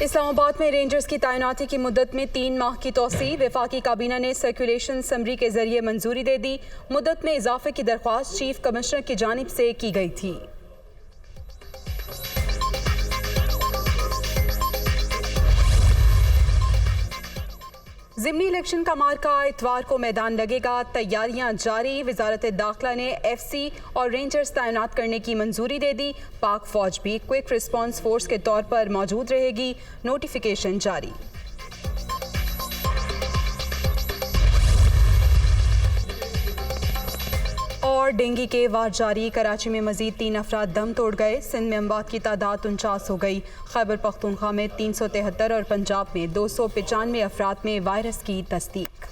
इस्लामाबाद में रेंजर्स की तैनाती की मुद्दत में 3 माह की तौसी। वफाकी काबीना ने सर्कुलेशन समरी के जरिए मंजूरी दे दी। मुद्दत में इजाफे की दरख्वास्त चीफ कमिश्नर की जानिब से की गई थी। ज़िमनी इलेक्शन का मार्का इतवार को मैदान लगेगा। तैयारियां जारी। वजारत दाखिला ने FC और रेंजर्स तैनात करने की मंजूरी दे दी। पाक फौज भी क्विक रिस्पांस फोर्स के तौर पर मौजूद रहेगी। नोटिफिकेशन जारी। और डेंगू के वार जारी। कराची में मजीद 3 अफराद दम तोड़ गए। सिंध में अमवात की तादाद 49 हो गई। खैबर पख्तूनख्वा में 373 और पंजाब में 295 अफराद में वायरस की तस्दीक।